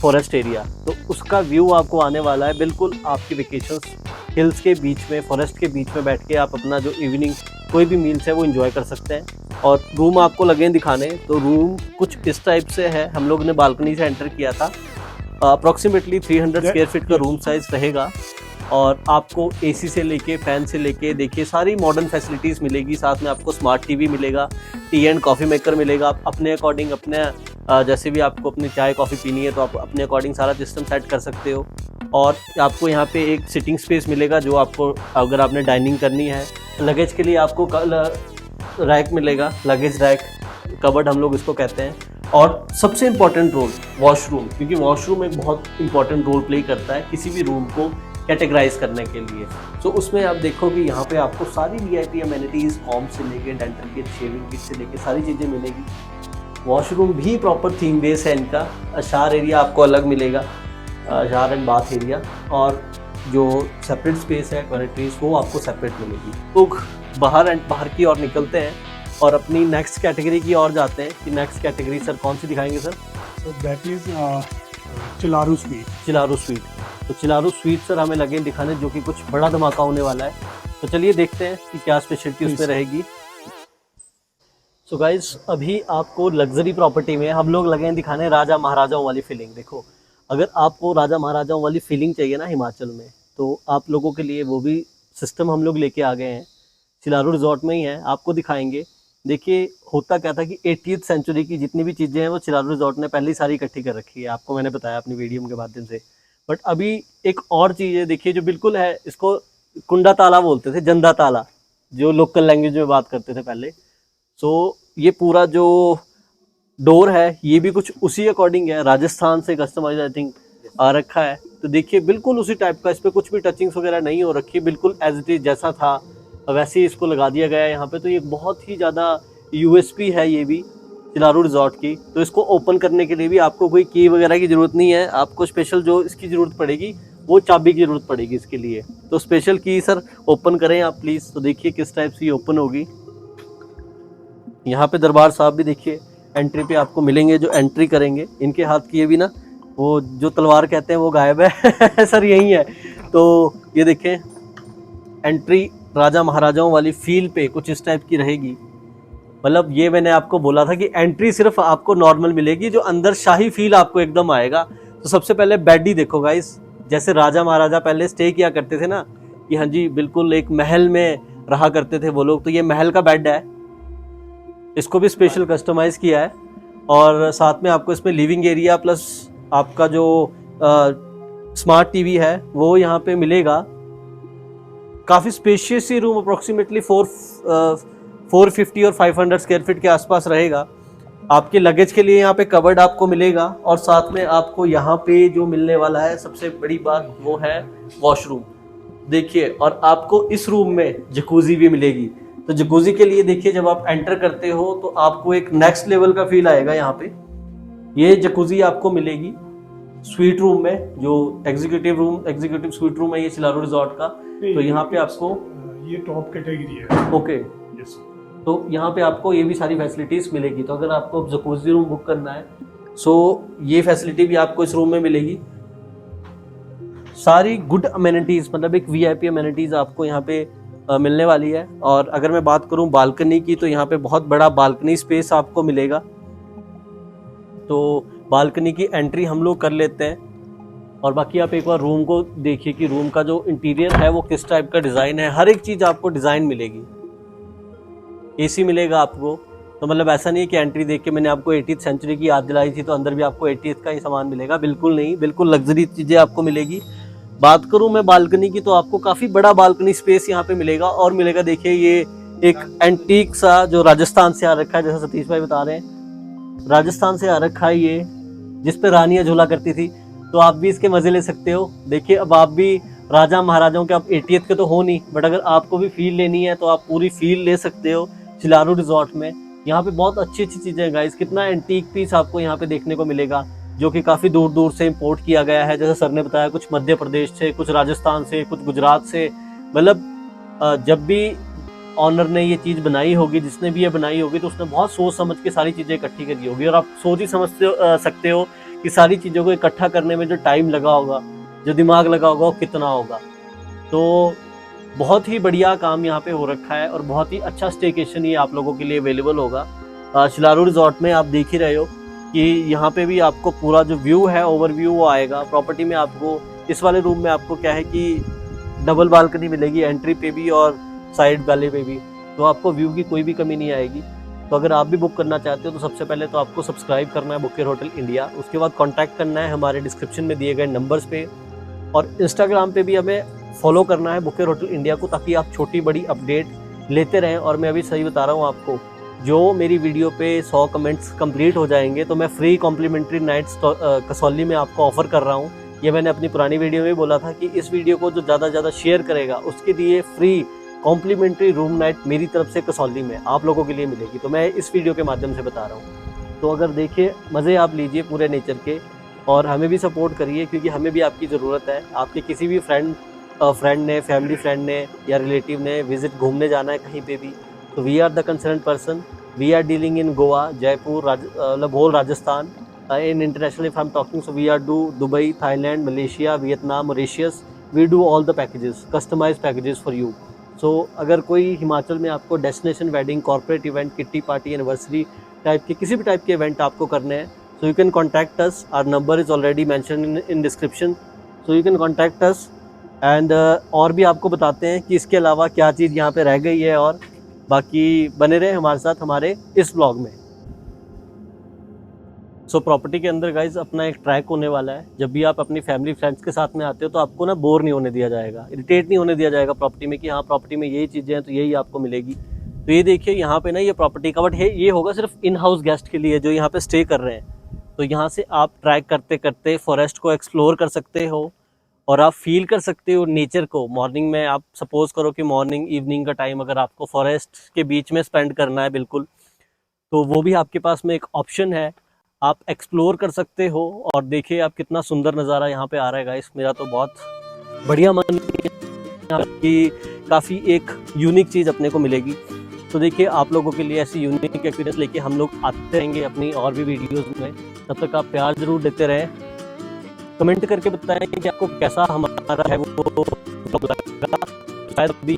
फॉरेस्ट एरिया, तो उसका व्यू आपको आने वाला है। बिल्कुल आपकी वेकेशंस हिल्स के बीच में, फॉरेस्ट के बीच में बैठ के आप अपना जो इवनिंग कोई भी मील्स है वो एंजॉय कर सकते हैं। और रूम आपको लगे दिखाने, तो रूम कुछ इस टाइप से है। हम लोग ने बालकनी से एंटर किया था। अप्रॉक्सीमेटली 300 स्क्वायर फीट का रूम साइज रहेगा। और आपको एसी से लेके, फैन से लेके, देखिए, सारी मॉडर्न फैसिलिटीज़ मिलेगी। साथ में आपको स्मार्ट टीवी मिलेगा, टी एंड कॉफ़ी मेकर मिलेगा। आप अपने अकॉर्डिंग, अपने जैसे भी आपको अपनी चाय कॉफ़ी पीनी है तो आप अपने अकॉर्डिंग सारा सिस्टम सेट कर सकते हो। और आपको यहाँ पे एक सिटिंग स्पेस मिलेगा, जो आपको, अगर आपने डाइनिंग करनी है, लगेज के लिए आपको रैक मिलेगा, लगेज रैक, कबर्ड हम लोग इसको कहते हैं। और सबसे इम्पॉर्टेंट रोल वॉशरूम, क्योंकि वॉशरूम एक बहुत इंपॉर्टेंट रोल प्ले करता है किसी भी रूम को कैटेगराइज करने के लिए। तो उसमें आप देखोगे यहाँ पे आपको सारी VIP अमेनिटीज़, कॉम से लेके डेंटल किट, शेविंग किट से लेके सारी चीज़ें मिलेगी। वॉशरूम भी प्रॉपर थीम बेस है इनका। शार एरिया आपको अलग मिलेगा, शार एंड बाथ एरिया, और जो सेपरेट स्पेस है टॉयलेटरीज वो आपको सेपरेट मिलेगी। तो बाहर की ओर निकलते हैं और अपनी नेक्स्ट कैटेगरी की ओर जाते हैं कि नेक्स्ट कैटेगरी सर कौन सी दिखाएंगे sir? So that is Chilaru suite. Chilaru suite. तो चिलारू स्वीट सर हमें लगे दिखाने, जो कि कुछ बड़ा धमाका होने वाला है। तो चलिए देखते हैं कि क्या स्पेशलिटी उसमें रहेगी। सो गाइस, अभी आपको लग्जरी प्रॉपर्टी में हम लोग लगे हैं दिखाने राजा महाराजाओं वाली फीलिंग। देखो, अगर आपको राजा महाराजाओं वाली फीलिंग चाहिए ना हिमाचल में, तो आप लोगों के लिए वो भी सिस्टम हम लोग लेके आ गए हैं। सिलारू रिजॉर्ट में ही है, आपको दिखाएंगे। देखिए, होता क्या था कि 80th सेंचुरी की जितनी भी चीज़ें हैं वो सिलारू रिजॉर्ट ने पहले ही सारी इकट्ठी कर रखी है, आपको मैंने बताया अपनी वीडियो के माध्यम से। बट अभी एक और चीज़ है, देखिए, जो बिल्कुल है, इसको कुंडा ताला बोलते थे, जंदा ताला, जो लोकल लैंग्वेज में बात करते थे पहले। सो ये पूरा जो डोर है ये भी कुछ उसी अकॉर्डिंग है, राजस्थान से कस्टमाइज आई थिंक आ रखा है। तो देखिए, बिल्कुल उसी टाइप का, इस पर कुछ भी टचिंग्स वगैरह नहीं हो रखी, बिल्कुल एज इट इज जैसा था वैसे ही इसको लगा दिया गया है यहाँ पे। तो ये बहुत ही ज़्यादा यूएसपी है ये भी सिलारू रिजॉर्ट की। तो इसको ओपन करने के लिए भी आपको कोई की वगैरह की ज़रूरत नहीं है, आपको स्पेशल जो इसकी ज़रूरत पड़ेगी वो चाबी की ज़रूरत पड़ेगी इसके लिए। तो स्पेशल की सर ओपन करें आप प्लीज़। तो देखिए किस टाइप से ये ओपन होगी। यहाँ पे दरबार साहब भी देखिए एंट्री पे आपको मिलेंगे, जो एंट्री करेंगे। इनके हाथ की ये भी ना, वो जो तलवार कहते हैं वो गायब है सर यही है। तो ये देखें, एंट्री राजा महाराजाओं वाली फील पे कुछ इस टाइप की रहेगी। मतलब ये मैंने आपको बोला था कि एंट्री सिर्फ आपको नॉर्मल मिलेगी, जो अंदर शाही फील आपको एकदम आएगा। तो सबसे पहले बेड ही देखो गाइस, जैसे राजा महाराजा पहले स्टे किया करते थे ना, कि हाँ जी बिल्कुल एक महल में रहा करते थे वो लोग। तो ये महल का बेड है, इसको भी स्पेशल कस्टमाइज़ किया है। और साथ में आपको इसमें लिविंग एरिया प्लस आपका जो स्मार्ट टीवी है वो यहाँ पे मिलेगा। काफ़ी स्पेशियस ही रूम, अप्रोक्सीमेटली 450 और 500 स्क्वायर फीट के आसपास रहेगा। आपके लगेज के लिए यहाँ पे कवर्ड आपको मिलेगा। और साथ में आपको यहाँ पे जो मिलने वाला है सबसे बड़ी बात वो है वॉशरूम। देखिए, और आपको इस रूम में जकूजी भी मिलेगी। तो जकूजी के लिए देखिए, जब आप एंटर करते हो तो आपको एक नेक्स्ट लेवल का फील आएगा। यहाँ पे ये जकूजी आपको मिलेगी स्वीट रूम में, जो एग्जीक्यूटिव स्वीट रूम है ये सिलारू रिजॉर्ट का। तो यहाँ पे आपको ये टॉप कैटेगरी है। Okay, yes. तो यहाँ पे आपको ये भी सारी फैसिलिटीज़ मिलेगी। तो अगर आपको जकूजी रूम बुक करना है सो ये फैसिलिटी भी आपको इस रूम में मिलेगी। सारी गुड अमेनिटीज़, मतलब एक वीआईपी अमेनिटीज़ आपको यहाँ पे मिलने वाली है। और अगर मैं बात करूँ बालकनी की, तो यहाँ पे बहुत बड़ा बालकनी स्पेस आपको मिलेगा। तो बालकनी की एंट्री हम लोग कर लेते हैं। और बाकी आप एक बार रूम को देखिए कि रूम का जो इंटीरियर है वो किस टाइप का डिज़ाइन है। हर एक चीज़ आपको डिज़ाइन मिलेगी। एसी मिलेगा आपको। तो मतलब ऐसा नहीं है कि एंट्री देख के मैंने आपको 80th सेंचुरी की याद दिलाई थी तो अंदर भी आपको 80th का ही सामान मिलेगा, बिल्कुल नहीं, बिल्कुल लग्जरी चीज़ें आपको मिलेगी। बात करूं मैं बालकनी की, तो आपको काफ़ी बड़ा बालकनी स्पेस यहाँ पे मिलेगा। और मिलेगा, देखिए, ये एक एंटीक सा जो राजस्थान से आ रखा है, जैसा सतीश भाई बता रहे हैं, राजस्थान से आ रखा है ये, जिस पे रानियाँ झूला करती थी। तो आप भी इसके मज़े ले सकते हो। देखिए, अब आप भी राजा महाराजाओं के, आप 80th के तो हो नहीं, बट अगर आपको भी फील लेनी है तो आप पूरी फील ले सकते हो सिलारू रिजॉर्ट में। यहाँ पे बहुत अच्छी अच्छी चीज़ें हैं गाइस। कितना एंटीक पीस आपको यहाँ पे देखने को मिलेगा, जो कि काफ़ी दूर दूर से इंपोर्ट किया गया है। जैसे सर ने बताया, कुछ मध्य प्रदेश से, कुछ राजस्थान से, कुछ गुजरात से। मतलब जब भी ऑनर ने ये चीज़ बनाई होगी, जिसने भी ये बनाई होगी, तो उसने बहुत सोच समझ के सारी चीज़ें इकट्ठी करी होगी। और आप सोच ही सकते हो कि सारी चीज़ों को इकट्ठा करने में जो टाइम लगा होगा, जो दिमाग लगा होगा, वो कितना होगा। तो बहुत ही बढ़िया काम यहाँ पे हो रखा है और बहुत ही अच्छा स्टेकेशन ये आप लोगों के लिए अवेलेबल होगा सिलारू रिजॉर्ट में। आप देख ही रहे हो कि यहाँ पे भी आपको पूरा जो व्यू है, ओवरव्यू, वो आएगा। प्रॉपर्टी में आपको इस वाले रूम में आपको क्या है कि डबल बालकनी मिलेगी, एंट्री पे भी और साइड वाले पे भी। तो आपको व्यू की कोई भी कमी नहीं आएगी। तो अगर आप भी बुक करना चाहते हो तो सबसे पहले तो आपको सब्सक्राइब करना है बुकेर होटल इंडिया। उसके बाद कॉन्टैक्ट करना है हमारे डिस्क्रिप्शन में दिए गए नंबर्स पे। और इंस्टाग्राम पे भी हमें फॉलो करना है बुकेर होटल इंडिया को, ताकि आप छोटी बड़ी अपडेट लेते रहें। और मैं अभी सही बता रहा हूँ आपको, जो मेरी वीडियो पे 100 कमेंट्स कंप्लीट हो जाएंगे तो मैं फ्री कॉम्प्लीमेंट्री नाइट्स कसौली में आपको ऑफ़र कर रहा हूँ। ये मैंने अपनी पुरानी वीडियो में बोला था कि इस वीडियो को जो ज़्यादा से ज़्यादा शेयर करेगा उसके लिए फ्री कॉम्प्लीमेंट्री रूम नाइट मेरी तरफ से कसौली में आप लोगों के लिए मिलेगी। तो मैं इस वीडियो के माध्यम से बता रहा हूँ। तो अगर देखिए, मज़े आप लीजिए पूरे नेचर के, और हमें भी सपोर्ट करिए, क्योंकि हमें भी आपकी ज़रूरत है। आपके किसी भी फ्रेंड ने, फैमिली फ्रेंड ने या रिलेटिव ने विज़िट घूमने जाना है कहीं पे भी, तो we are the concern person. We are dealing in Goa, Jaipur, मतलब whole Rajasthan, in international if I'm talking, so we are do Dubai, Thailand, Malaysia, Vietnam, Mauritius. We do all the packages, customized packages for you. अगर कोई हिमाचल में आपको destination wedding, corporate event, kitty party, anniversary type के किसी भी type के event आपको करने हैं, so you can contact us. Our number is already mention in description, so you can contact us. And और भी आपको बताते हैं कि इसके अलावा क्या चीज़ यहाँ पे रह गई है, और बाकी बने रहे हमारे साथ हमारे इस ब्लॉग में. सो प्रॉपर्टी के अंदर गाइज अपना एक ट्रैक होने वाला है. जब भी आप अपनी फैमिली फ्रेंड्स के साथ में आते हो तो आपको ना बोर नहीं होने दिया जाएगा, इरिटेट नहीं होने दिया जाएगा प्रॉपर्टी में कि हाँ प्रॉपर्टी में यही चीज़ें हैं तो यही आपको मिलेगी. तो ये देखिए यहाँ पे ना ये प्रॉपर्टी का बट है, ये होगा सिर्फ इन हाउस गेस्ट के लिए जो यहाँ पे स्टे कर रहे हैं. तो यहाँ से आप ट्रैक करते करते फॉरेस्ट को एक्सप्लोर कर सकते हो और आप फील कर सकते हो नेचर को. मॉर्निंग में आप सपोज करो कि मॉर्निंग इवनिंग का टाइम अगर आपको फॉरेस्ट के बीच में स्पेंड करना है बिल्कुल, तो वो भी आपके पास में एक ऑप्शन है, आप एक्सप्लोर कर सकते हो. और देखिए आप कितना सुंदर नज़ारा यहाँ पे आ रहा है गाइस. मेरा तो बहुत बढ़िया मन कि काफ़ी एक यूनिक चीज़ अपने को मिलेगी. तो देखिए आप लोगों के लिए ऐसी यूनिक एक्सपीरियंस लेके हम लोग आते रहेंगे अपनी और भी वीडियोस में. तब तक आप प्यार ज़रूर देते रहें, कमेंट करके बताएं कि आपको कैसा हमारा है वो लगा. शायद अभी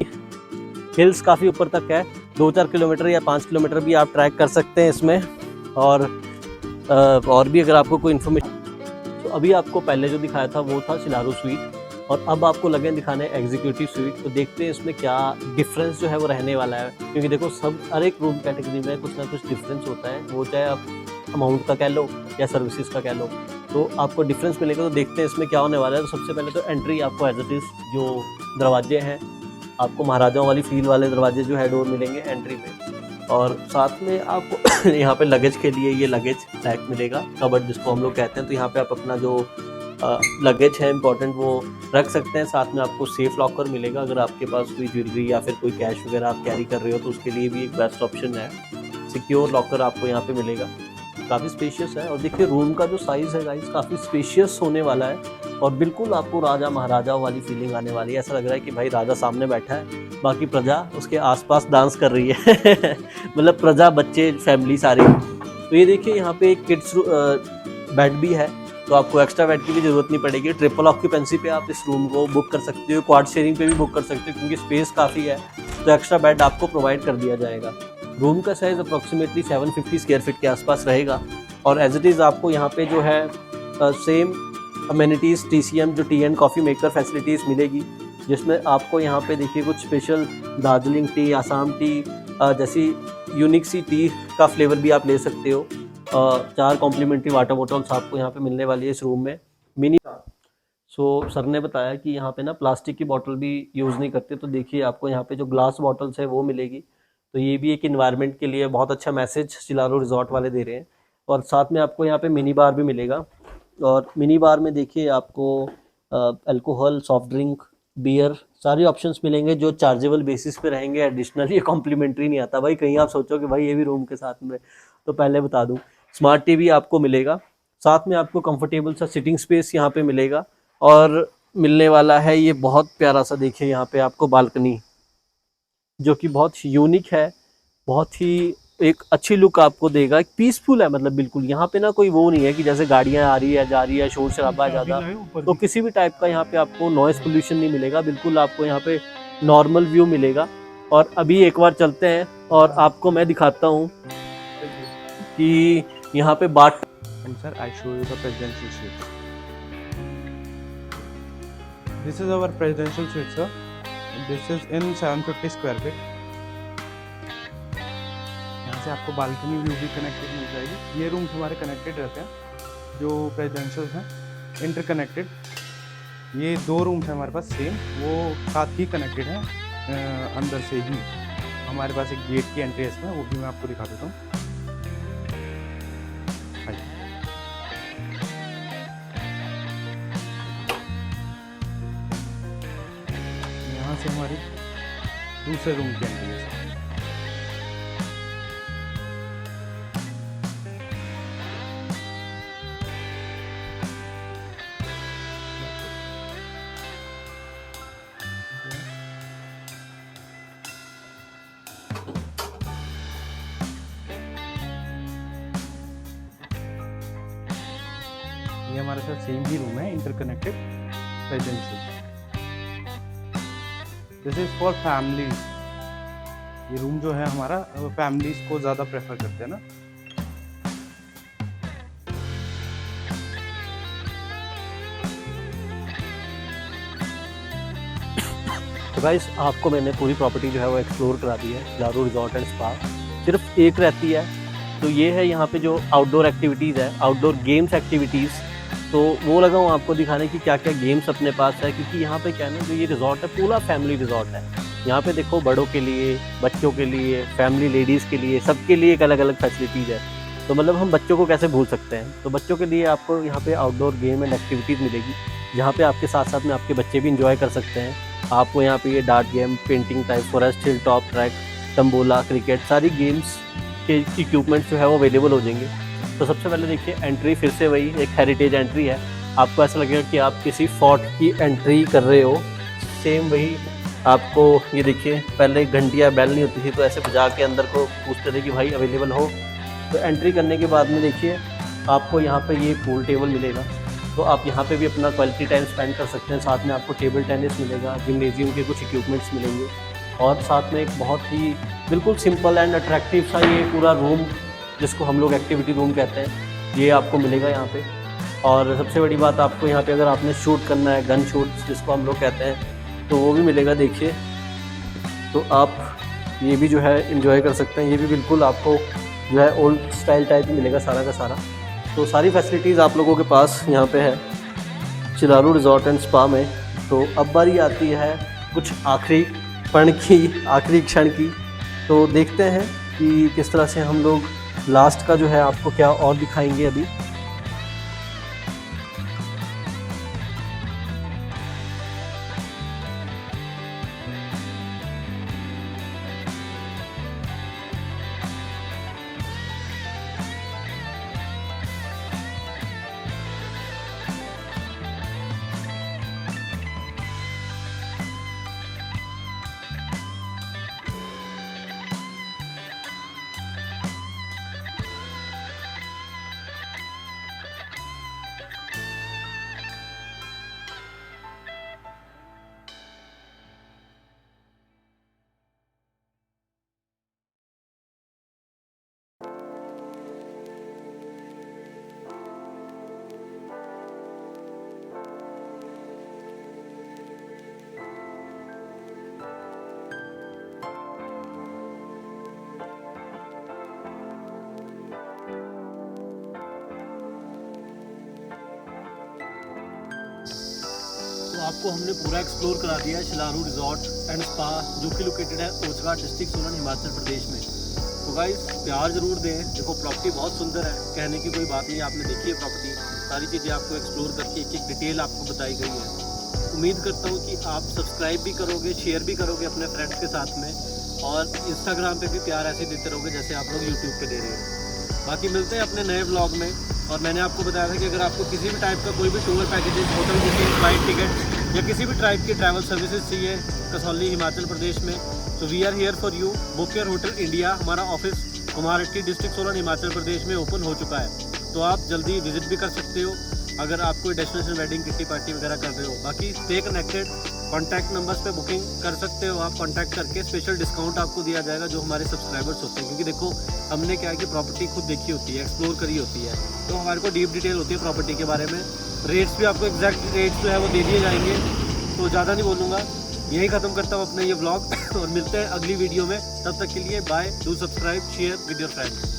हिल्स काफ़ी ऊपर तक है, 2-4 किलोमीटर या 5 किलोमीटर भी आप ट्रैक कर सकते हैं इसमें. और भी अगर आपको कोई इन्फॉर्मेशन, तो अभी आपको पहले जो दिखाया था वो था सिलारू स्वीट, और अब आपको लगे दिखाने एग्जीक्यूटिव स्वीट. तो देखते हैं इसमें क्या डिफरेंस जो है वो रहने वाला है, क्योंकि देखो सब हर एक रूम कैटेगरी में कुछ ना कुछ डिफरेंस होता है, वो चाहे आप अमाउंट का कह लो या सर्विसेज का कह लो, तो आपको डिफरेंस मिलेगा. तो देखते हैं इसमें क्या होने वाला है. तो सबसे पहले तो एंट्री आपको एज इट इज़ जो दरवाजे हैं, आपको महाराजाओं वाली फील वाले दरवाजे जो है डोर मिलेंगे एंट्री पे. और साथ में आपको यहाँ पे लगेज के लिए ये लगेज रैक मिलेगा, कबर्ड जिसको हम लोग कहते हैं. तो यहाँ पे आप अपना जो लगेज है इंपॉर्टेंट वो रख सकते हैं. साथ में आपको सेफ लॉकर मिलेगा, अगर आपके पास कोई ज्वेलरी या फिर कोई कैश वगैरह आप कैरी कर रहे हो तो उसके लिए भी एक बेस्ट ऑप्शन है. सिक्योर लॉकर आपको यहाँ पे मिलेगा, काफ़ी स्पेशियस है. और देखिए रूम का जो साइज़ है गाइस काफ़ी स्पेशियस होने वाला है, और बिल्कुल आपको राजा महाराजा वाली फीलिंग आने वाली है. ऐसा लग रहा है कि भाई राजा सामने बैठा है, बाकी प्रजा उसके आसपास डांस कर रही है मतलब प्रजा, बच्चे, फैमिली सारी. तो ये देखिए यहाँ पे एक किड्स बेड भी है, तो आपको एक्स्ट्रा बेड की भी ज़रूरत नहीं पड़ेगी. ट्रिपल ऑक्यूपेंसी पे आप इस रूम को बुक कर सकते हो, क्वाड शेयरिंग पे भी बुक कर सकते हो, क्योंकि स्पेस काफ़ी है तो एक्स्ट्रा बेड आपको प्रोवाइड कर दिया जाएगा. रूम का साइज़ अप्रॉक्सीमेटली 750 स्क्वायर फीट के आसपास रहेगा. और एज इट इज़ आपको यहाँ पे जो है सेम अमेनिटीज़ TCM जो T and coffee maker facilities मिलेगी, जिसमें आपको यहाँ पे देखिए कुछ special Darjeeling T, Assam T जैसी यूनिक सी टी का फ्लेवर भी आप ले सकते हो. 4 कॉम्प्लीमेंट्री वाटर बॉटल्स आपको यहाँ पे मिलने वाली है इस रूम में मिनी. सो सर ने बताया कि यहाँ पे ना प्लास्टिक की बॉटल भी यूज़ नहीं करते, तो देखिए आपको यहाँ पे जो ग्लास बॉटल्स है वो मिलेगी. तो ये भी एक इन्वायरमेंट के लिए बहुत अच्छा मैसेज सिलारू रिजॉर्ट वाले दे रहे हैं. और साथ में आपको यहाँ पे मिनी बार भी मिलेगा, और मिनी बार में देखिए आपको अल्कोहल, सॉफ्ट ड्रिंक, बियर सारे ऑप्शंस मिलेंगे जो चार्जेबल बेसिस पे रहेंगे. एडिशनल ये कॉम्प्लीमेंट्री नहीं आता भाई, कहीं आप सोचो कि भाई ये भी रूम के साथ में, तो पहले बता दूं. स्मार्ट टीवी आपको मिलेगा, साथ में आपको कंफर्टेबल सा सिटिंग स्पेस यहाँ पे मिलेगा, और मिलने वाला है ये बहुत प्यारा सा देखिए यहाँ पे आपको बालकनी, जो कि बहुत यूनिक है, बहुत ही एक अच्छी लुक आपको देगा. एक पीसफुल है, मतलब बिल्कुल यहाँ पे ना कोई वो नहीं है कि जैसे गाड़ियाँ आ रही है जा रही है, शोर शराबा है ज़्यादा, तो किसी भी टाइप का यहाँ पे आपको नॉइज़ पोल्यूशन नहीं मिलेगा. बिल्कुल आपको यहाँ पे नॉर्मल व्यू मिलेगा. और अभी एक बार चलते हैं और आपको मैं दिखाता हूँ कि यहाँ पे बाट. Sir, I show you the presidential suite. This is our presidential suite, sir. This is in 750 square feet. यहाँ से आपको बालकनी व्यू भी कनेक्टेड मिल जाएगी. ये रूम्स हमारे कनेक्टेड रहते हैं, जो प्रेसिडेंशियल हैं, इंटरकनेक्टेड. ये 2 रूम्स हैं हमारे पास सेम, वो साथ ही कनेक्टेड हैं अंदर से ही. हमारे पास एक गेट की एंट्री है इसमें, वो भी मैं आपको दिखा देता हूँ. यहाँ से हमारी दूसरे रूम की एंट्री है. ये हमारे साथ सेम ही रूम है, interconnected residential. This is for families. ये रूम जो है हमारा फैमिलीज को ज़्यादा प्रेफर करते हैं ना। तो गाइस आपको मैंने पूरी प्रॉपर्टी जो है वो एक्सप्लोर करा दी है, शिलारू रिजॉर्ट एंड स्पा। सिर्फ एक रहती है, तो ये है यहाँ पे जो आउटडोर एक्टिविटीज़ है, आउटडोर गेम्स एक्टिविटीज़, तो वो लगा हूँ आपको दिखाने की क्या क्या गेम्स अपने पास है। क्योंकि यहाँ पे क्या है ना, जो ये रिजॉर्ट है पूरा फैमिली रिजॉर्ट है। यहाँ पे देखो बड़ों के लिए, बच्चों के लिए, फैमिली लेडीज़ के लिए, सबके लिए एक अलग अलग फैसिलिटीज़ है। तो मतलब हम बच्चों को कैसे भूल सकते हैं। तो बच्चों के लिए आपको यहाँ पे आउटडोर गेम एंड एक्टिविटीज़ मिलेगी, जहाँ पे आपके साथ साथ में आपके बच्चे भी इंजॉय कर सकते हैं। आपको यहाँ पे ये dart game, painting type, forest hill top track, tambola, cricket, सारी गेम्स के इक्विपमेंट्स जो है वो अवेलेबल हो जाएंगे। तो सबसे पहले देखिए एंट्री फिर से वही एक हेरिटेज एंट्री है। आपको ऐसा लगेगा कि आप किसी फोर्ट की एंट्री कर रहे हो। सेम वही आपको ये देखिए, पहले घंटी या बैल नहीं होती थी, तो ऐसे बजा के अंदर को पूछते थे कि भाई अवेलेबल हो। तो एंट्री करने के बाद में देखिए आपको यहाँ पे ये पूल टेबल मिलेगा, तो आप यहाँ पे भी अपना क्वालिटी टाइम स्पेंड कर सकते हैं। साथ में आपको टेबल टेनिस मिलेगा, जिम्नेजियम के कुछ इक्विपमेंट्स मिलेंगे, और साथ में एक बहुत ही बिल्कुल सिंपल एंड अट्रैक्टिव सा ये पूरा रूम, जिसको हम लोग एक्टिविटी रूम कहते हैं, ये आपको मिलेगा यहाँ पे। और सबसे बड़ी बात, आपको यहाँ पे अगर आपने शूट करना है, गन शूट जिसको हम लोग कहते हैं, तो वो भी मिलेगा। देखिए तो आप ये भी जो है एंजॉय कर सकते हैं। ये भी बिल्कुल आपको जो है ओल्ड स्टाइल टाइप ही मिलेगा सारा का सारा। तो सारी फैसिलिटीज़ आप लोगों के पास यहाँ पे है शिलारू रिजॉर्ट एंड स्पा में। तो अब बारी आती है कुछ आखिरी क्षण की। तो देखते हैं कि किस तरह से हम लोग लास्ट का जो है आपको क्या और दिखाएंगे अभी। तो आपको हमने पूरा एक्सप्लोर करा दिया है शिलारू रिजॉर्ट एंड स्पा, जो कि लोकेटेड है ओछगांव डिस्ट्रिक्ट, सोलन, हिमाचल प्रदेश में। तो गाइस प्यार ज़रूर दें। देखो प्रॉपर्टी बहुत सुंदर है, कहने की कोई बात नहीं। आपने देखी है प्रॉपर्टी, सारी चीज़ें आपको एक्सप्लोर करके एक एक डिटेल आपको बताई गई है। उम्मीद करता हूँ कि आप सब्सक्राइब भी करोगे, शेयर भी करोगे अपने फ्रेंड्स के साथ में, और इंस्टाग्राम पे भी प्यार ऐसे देते रहोगे जैसे आप लोग यूट्यूब पे दे रहे हो। बाकी मिलते हैं अपने नए व्लॉग में। और मैंने आपको बताया था कि अगर आपको किसी भी टाइप का कोई भी tour packages, hotel booking, flight ticket या किसी भी टाइप की ट्रैवल सर्विसेज चाहिए कसौली हिमाचल प्रदेश में, तो we are here for you. Book your hotel India. हमारा ऑफिस कुमारहट्टी डिस्ट्रिक्ट, सोलन, हिमाचल प्रदेश में ओपन हो चुका है, तो आप जल्दी विजिट भी कर सकते हो अगर आप कोई डेस्टिनेशन वेडिंग, किट्टी पार्टी वगैरह कर रहे हो। बाकी स्टे कनेक्टेड, कॉन्टैक्ट नंबर्स पे बुकिंग कर सकते हो आप। कॉन्टैक्ट करके स्पेशल डिस्काउंट आपको दिया जाएगा जो हमारे सब्सक्राइबर्स होते हैं। क्योंकि देखो हमने क्या है कि प्रॉपर्टी खुद देखी होती है, एक्सप्लोर करी होती है, तो हमारे को डीप डिटेल होती है प्रॉपर्टी के बारे में। रेट्स भी आपको एग्जैक्ट रेट्स जो है वो दे दिए जाएंगे। तो ज़्यादा नहीं बोलूँगा, यही ख़त्म करता हूँ अपने ये व्लॉग और मिलते हैं अगली वीडियो में। तब तक के लिए bye. Do subscribe, share with your friends.